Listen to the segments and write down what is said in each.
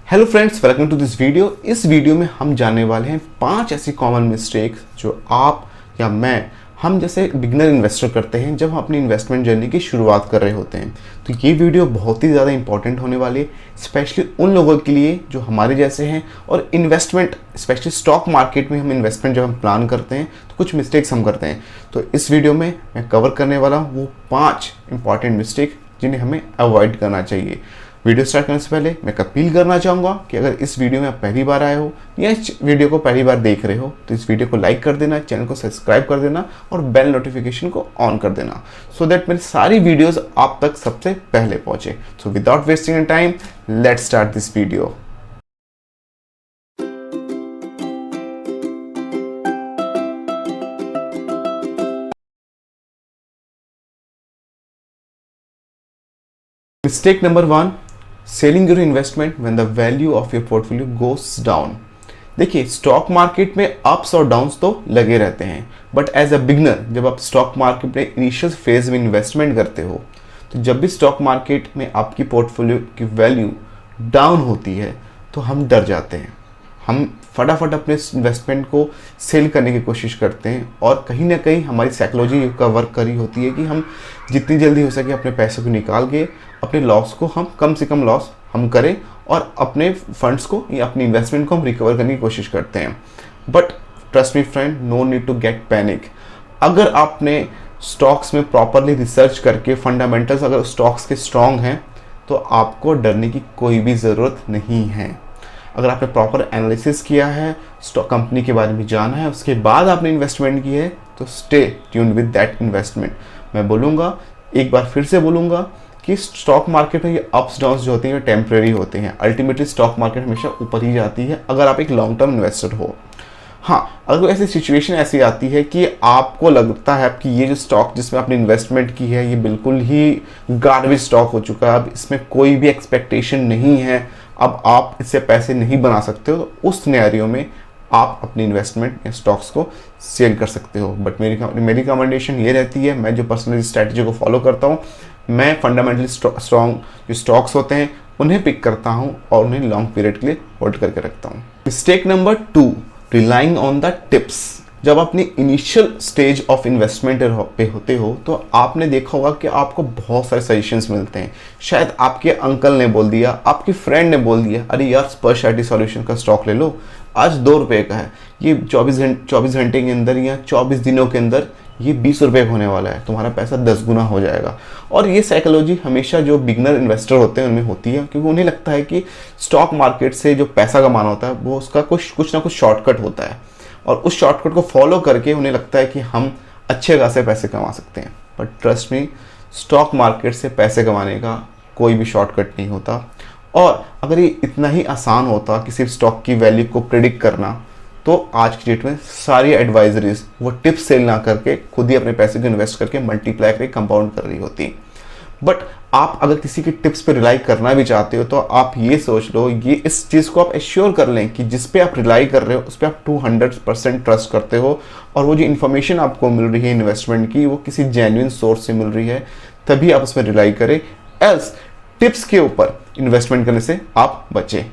Hello friends, welcome to this video. इस video में हम जानने वाले हैं 5 ऐसी कॉमन मिस्टेक्स जो आप या हम जैसे बिगिनर इन्वेस्टर करते हैं जब हम अपनी इन्वेस्टमेंट जर्नी की शुरुआत कर रहे होते हैं। तो ये वीडियो बहुत ही ज़्यादा इंपॉर्टेंट होने वाली है, स्पेशली उन लोगों के लिए जो हमारे जैसे हैं और इन्वेस्टमेंट स्पेशली स्टॉक मार्केट में हम इन्वेस्टमेंट जब हम प्लान करते हैं तो कुछ मिस्टेक्स हम करते हैं। तो इस वीडियो में मैं कवर करने वाला हूँ वो 5 इंपॉर्टेंट मिस्टेक जिन्हें हमें अवॉइड करना चाहिए। वीडियो स्टार्ट करने से पहले मैं अपील करना चाहूँगा कि अगर इस वीडियो में आप पहली बार आए हो या इस वीडियो को पहली बार देख रहे हो तो इस वीडियो को लाइक कर देना, चैनल को सब्सक्राइब कर देना और बेल नोटिफिकेशन को ऑन कर देना सो दैट मेरी सारी वीडियोस आप तक सबसे पहले पहुंचे। So without wasting time let's start this video. Mistake number 1, selling your investment when the value of your portfolio goes down. देखिए, स्टॉक मार्केट में अप्स और डाउन्स तो लगे रहते हैं, बट एज अ बिगनर जब आप स्टॉक मार्केट में इनिशियल फेज में इन्वेस्टमेंट करते हो तो जब भी स्टॉक मार्केट में आपकी पोर्टफोलियो की वैल्यू डाउन होती है तो हम डर जाते हैं। हम फटाफट अपने इन्वेस्टमेंट को सेल करने की कोशिश करते हैं और कहीं ना कहीं हमारी साइकोलॉजी का वर्क करी होती है कि हम जितनी जल्दी हो सके अपने पैसों को निकाल के अपने लॉस को हम कम से कम लॉस हम करें और अपने फंड्स को या अपनी इन्वेस्टमेंट को हम रिकवर करने की कोशिश करते हैं। But trust me friend, no need to get panic. अगर आपने स्टॉक्स में प्रॉपरली रिसर्च करके फंडामेंटल्स अगर स्टॉक्स के स्ट्रॉन्ग हैं तो आपको डरने की कोई भी ज़रूरत नहीं है। अगर आपने प्रॉपर एनालिसिस किया है, स्टॉक कंपनी के बारे में जाना है, उसके बाद आपने इन्वेस्टमेंट की है तो stay tuned with that investment. मैं बोलूँगा, एक बार फिर से बोलूँगा कि स्टॉक मार्केट में ये अप्स डाउन्स जो होते हैं टेम्परेरी होते हैं। अल्टीमेटली स्टॉक मार्केट हमेशा ऊपर ही जाती है अगर आप एक लॉन्ग टर्म इन्वेस्टर हो। हाँ, अगर ऐसी सिचुएशन ऐसी आती है कि आपको लगता है कि ये जो स्टॉक जिसमें आपने इन्वेस्टमेंट की है ये बिल्कुल ही गार्बेज स्टॉक हो चुका है, अब इसमें कोई भी एक्सपेक्टेशन नहीं है, अब आप इससे पैसे नहीं बना सकते हो, तो उस सिनेरियो में आप अपनी इन्वेस्टमेंट या स्टॉक्स को सेल कर सकते हो। बट मेरी रिकमेंडेशन ये रहती है, मैं जो पर्सनल स्ट्रैटेजी को फॉलो करता हूँ, मैं फंडामेंटली स्ट्रॉन्ग जो स्टॉक्स होते हैं उन्हें पिक करता हूँ और उन्हें लॉन्ग पीरियड के लिए होल्ड करके रखता हूँ। Mistake number 2, relying on the tips. जब अपनी इनिशियल स्टेज ऑफ इन्वेस्टमेंट पे होते हो तो आपने देखा होगा कि आपको बहुत सारे सजेशंस मिलते हैं। शायद आपके अंकल ने बोल दिया, आपके फ्रेंड ने बोल दिया, अरे यार स्पर्शाइटी सॉल्यूशन का स्टॉक ले लो, आज 2 रुपये का है, ये 24 घंटे के अंदर या 24 दिनों के अंदर ये 20 रुपये होने वाला है, तुम्हारा पैसा 10 गुना हो जाएगा। और ये साइकोलॉजी हमेशा जो बिगनर इन्वेस्टर होते हैं उनमें होती है, क्योंकि उन्हें लगता है कि स्टॉक मार्केट से जो पैसा कमाना होता है वो उसका कुछ ना कुछ शॉर्टकट होता है और उस शॉर्टकट को फॉलो करके उन्हें लगता है कि हम अच्छे खासे पैसे कमा सकते हैं। But trust me, stock market से पैसे कमाने का कोई भी शॉर्टकट नहीं होता। और अगर ये इतना ही आसान होता कि सिर्फ स्टॉक की वैल्यू को प्रिडिक्ट करना तो आज की डेट में सारी एडवाइजरीज वो टिप्स सेल ना करके खुद ही अपने पैसे को इन्वेस्ट करके मल्टीप्लाई करके कंपाउंड कर रही होती। बट आप अगर किसी की टिप्स पे रिलाई करना भी चाहते हो तो आप ये सोच लो, ये इस चीज़ को आप एश्योर कर लें कि जिस पे आप रिलाई कर रहे हो उस पर आप 200% ट्रस्ट करते हो और वो जो इन्फॉर्मेशन आपको मिल रही है इन्वेस्टमेंट की वो किसी जेन्युइन सोर्स से मिल रही है, तभी आप उसमें रिलाई करें। एल्स टिप्स के ऊपर इन्वेस्टमेंट करने से आप बचें।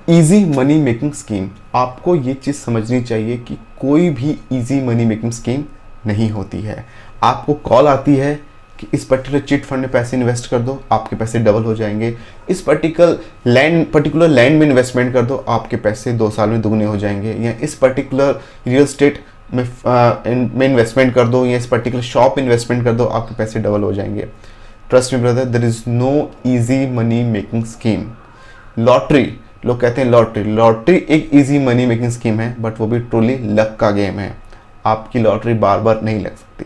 ईजी मनी मेकिंग स्कीम, आपको ये चीज़ समझनी चाहिए कि कोई भी ईजी मनी मेकिंग स्कीम नहीं होती है। आपको कॉल आती है कि इस पर्टिकुलर चिट फंड में पैसे इन्वेस्ट कर दो, आपके पैसे डबल हो जाएंगे, इस पर्टिकुलर लैंड में इन्वेस्टमेंट कर दो, आपके पैसे 2 साल में दुगने हो जाएंगे, या इस पर्टिकुलर रियल एस्टेट में इन्वेस्टमेंट कर दो, या इस पर्टिकुलर शॉप इन्वेस्टमेंट कर दो, आपके पैसे डबल हो जाएंगे। Trust me brother, there is no easy money making scheme. Lottery, लोग कहते हैं लॉटरी एक इजी मनी मेकिंग स्कीम है, बट वो भी ट्रूली लक का गेम है। आपकी लॉटरी बार बार नहीं लग सकती।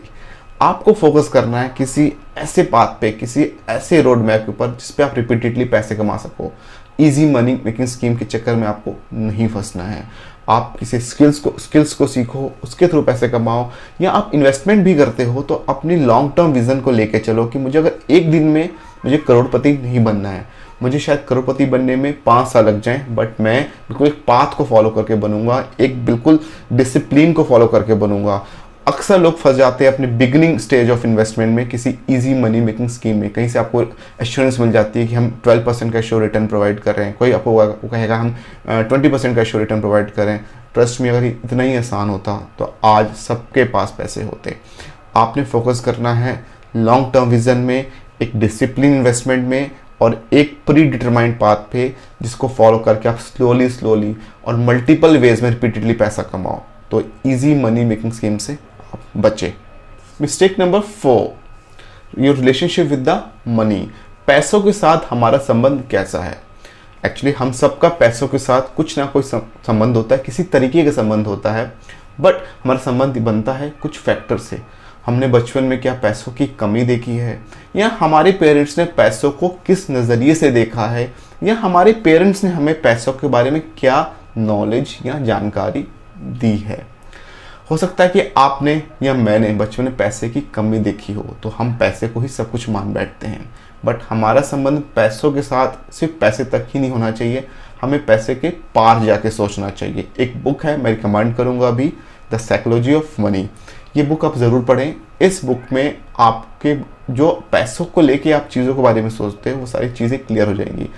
आपको फोकस करना है किसी ऐसे पाथ पे, किसी ऐसे रोड मैप के ऊपर जिस पे आप रिपीटेडली पैसे कमा सको। इजी मनी मेकिंग स्कीम के चक्कर में आपको नहीं फंसना है। आप किसी स्किल्स को सीखो, उसके थ्रू पैसे कमाओ, या आप इन्वेस्टमेंट भी करते हो तो अपनी लॉन्ग टर्म विजन को लेके चलो कि मुझे अगर एक दिन में मुझे करोड़पति नहीं बनना है, मुझे शायद करोड़पति बनने में 5 साल लग जाएं, बट मैं बिल्कुल एक पाथ को फॉलो करके बनूंगा, एक बिल्कुल डिसिप्लिन को फॉलो करके बनूंगा अक्सर लोग फंस जाते हैं अपने बिगिनिंग स्टेज ऑफ इन्वेस्टमेंट में किसी इजी मनी मेकिंग स्कीम में। कहीं से आपको एश्योरेंस मिल जाती है कि हम 12% का श्योर रिटर्न प्रोवाइड कर रहे हैं, कोई आपको वो कहेगा हम 20% का श्योर रिटर्न प्रोवाइड करें। ट्रस्ट में अगर इतना ही आसान होता तो आज सबके पास पैसे होते। आपने फोकस करना है लॉन्ग टर्म विजन में, एक डिसिप्लिन इन्वेस्टमेंट में और एक प्री डिटरमाइंड पाथ पे, जिसको फॉलो करके आप स्लोली और मल्टीपल वेज में रिपीटेडली पैसा कमाओ। तो इजी मनी मेकिंग स्कीम से आप बचे। Mistake number 4, your relationship with the money. पैसों के साथ हमारा संबंध कैसा है? एक्चुअली हम सबका पैसों के साथ कुछ ना कोई संबंध होता है, किसी तरीके का संबंध होता है, बट हमारा संबंध बनता है कुछ फैक्टर से। हमने बचपन में क्या पैसों की कमी देखी है, या हमारे पेरेंट्स ने पैसों को किस नज़रिए से देखा है, या हमारे पेरेंट्स ने हमें पैसों के बारे में क्या नॉलेज या जानकारी दी है। हो सकता है कि आपने या मैंने बचपन में पैसे की कमी देखी हो, तो हम पैसे को ही सब कुछ मान बैठते हैं। बट हमारा संबंध पैसों के साथ सिर्फ पैसे तक ही नहीं होना चाहिए, हमें पैसे के पार जाके सोचना चाहिए। एक बुक है, मैं रिकमेंड करूँगा अभी, द साइकोलॉजी ऑफ मनी। ये बुक आप ज़रूर पढ़ें। इस बुक में आपके जो पैसों को लेके आप चीज़ों के बारे में सोचते हैं वो सारी चीज़ें क्लियर हो जाएंगी।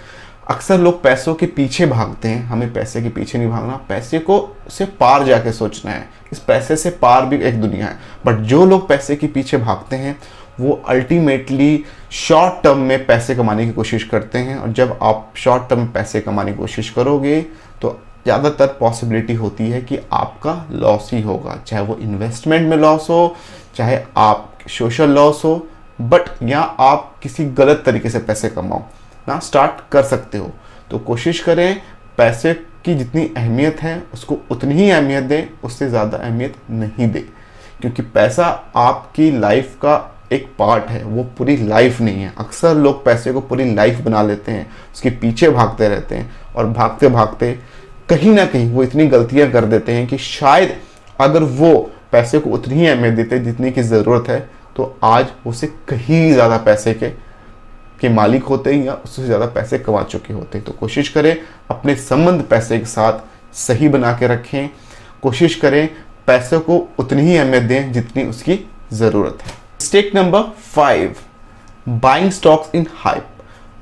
अक्सर लोग पैसों के पीछे भागते हैं, हमें पैसे के पीछे नहीं भागना, पैसे को से पार जाके सोचना है। इस पैसे से पार भी एक दुनिया है। बट जो लोग पैसे के पीछे भागते हैं वो अल्टीमेटली शॉर्ट टर्म में पैसे कमाने की कोशिश करते हैं, और जब आप शॉर्ट टर्म में पैसे कमाने की कोशिश करोगे तो ज़्यादातर पॉसिबिलिटी होती है कि आपका लॉस ही होगा, चाहे वो इन्वेस्टमेंट में लॉस हो, चाहे आप सोशल लॉस हो, बट या आप किसी गलत तरीके से पैसे कमाओ ना स्टार्ट कर सकते हो। तो कोशिश करें पैसे की जितनी अहमियत है उसको उतनी ही अहमियत दें, उससे ज़्यादा अहमियत नहीं दें, क्योंकि पैसा आपकी लाइफ का एक पार्ट है, वो पूरी लाइफ नहीं है। अक्सर लोग पैसे को पूरी लाइफ बना लेते हैं, उसके पीछे भागते रहते हैं, और भागते भागते कहीं ना कहीं वो इतनी गलतियां कर देते हैं कि शायद अगर वो पैसे को उतनी ही अहमियत देते जितनी की ज़रूरत है तो आज उसे कहीं ज़्यादा पैसे के मालिक होते हैं या उससे ज़्यादा पैसे कमा चुके होते हैं। तो कोशिश करें अपने संबंध पैसे के साथ सही बना के रखें, कोशिश करें पैसे को उतनी ही अहमियत दें जितनी उसकी ज़रूरत है। मिस्टेक नंबर 5, बाइंग स्टॉक्स इन हाइप।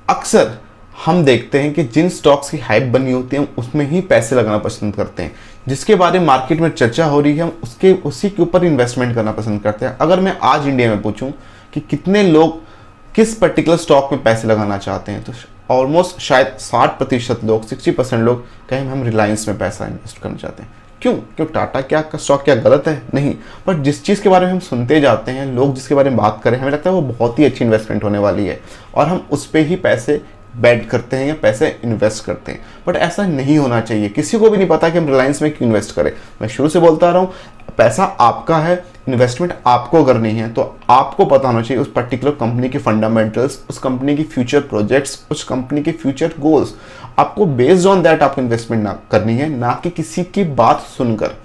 अक्सर हम देखते हैं कि जिन स्टॉक्स की हाइप बनी होती है हम उसमें ही पैसे लगाना पसंद करते हैं, जिसके बारे में मार्केट में चर्चा हो रही है हम उसी के ऊपर इन्वेस्टमेंट करना पसंद करते हैं। अगर मैं आज इंडिया में पूछूं कि कितने लोग किस पर्टिकुलर स्टॉक में पैसे लगाना चाहते हैं, तो ऑलमोस्ट शायद 60% लोग, 60% लोग कहें हम रिलायंस में पैसा इन्वेस्ट करना चाहते हैं। क्यों टाटा क्या स्टॉक क्या गलत है? नहीं, बट जिस चीज़ के बारे में हम सुनते जाते हैं, लोग जिसके बारे में बात करें, हमें लगता है वो बहुत ही अच्छी इन्वेस्टमेंट होने वाली है, और हम उस पर ही पैसे बेट करते हैं या पैसे इन्वेस्ट करते हैं। बट ऐसा नहीं होना चाहिए। किसी को भी नहीं पता कि हम रिलायंस में क्यों इन्वेस्ट करें। मैं शुरू से बोलता आ रहा हूँ, पैसा आपका है, इन्वेस्टमेंट आपको करनी है, तो आपको पता होना चाहिए उस पर्टिकुलर कंपनी के फंडामेंटल्स, उस कंपनी की फ्यूचर प्रोजेक्ट्स, उस कंपनी के फ्यूचर गोल्स। आपको बेस्ड ऑन दैट आपको इन्वेस्टमेंट ना करनी है, ना कि किसी की बात सुनकर।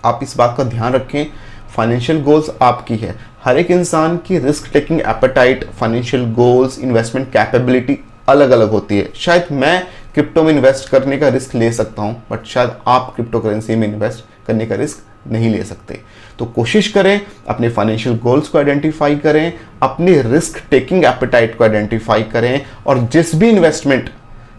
आप इस बात का ध्यान रखें, फाइनेंशियल गोल्स आपकी है। हर एक इंसान की risk taking appetite, financial goals, investment capability अलग अलग होती है। शायद मैं क्रिप्टो में इन्वेस्ट करने का रिस्क ले सकता हूं, बट शायद आप क्रिप्टो करेंसी में इन्वेस्ट करने का रिस्क नहीं ले सकते। तो कोशिश करें अपने फाइनेंशियल गोल्स को आइडेंटिफाई करें, अपनी रिस्क टेकिंग एपेटाइट को आइडेंटिफाई करें, और जिस भी इन्वेस्टमेंट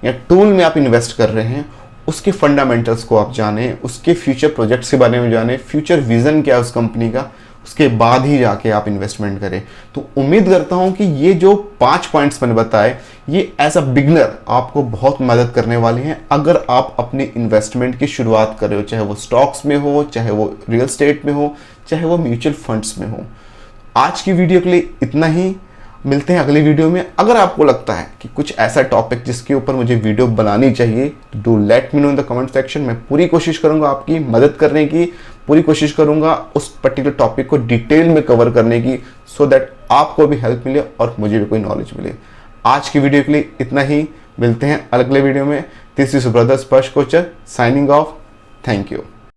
या टूल में आप इन्वेस्ट कर रहे हैं उसके फंडामेंटल्स को आप जानें, उसके फ्यूचर प्रोजेक्ट्स के बारे में जानें, फ्यूचर विजन क्या है उस कंपनी का, उसके बाद ही जाके आप इन्वेस्टमेंट करें। तो उम्मीद करता हूं कि ये जो 5 पॉइंट्स मैंने बताए ये एज अ बिगनर आपको बहुत मदद करने वाले हैं अगर आप अपनी इन्वेस्टमेंट की शुरुआत कर रहे हो, चाहे वो स्टॉक्स में हो, चाहे वो रियल एस्टेट में हो, चाहे वो म्यूचुअल फंड्स में हो। आज की वीडियो के लिए इतना ही, मिलते हैं अगली वीडियो में। अगर आपको लगता है कि कुछ ऐसा टॉपिक जिसके ऊपर मुझे वीडियो बनानी चाहिए तो do let me know in the comment section. मैं पूरी कोशिश करूंगा आपकी मदद करने की, पूरी कोशिश करूंगा उस पर्टिकुलर टॉपिक को डिटेल में कवर करने की, सो दैट आपको भी हेल्प मिले और मुझे भी कोई नॉलेज मिले। आज की वीडियो के लिए इतना ही, मिलते हैं अगले वीडियो में। This is brother Sparsh Kochar signing off. Thank you.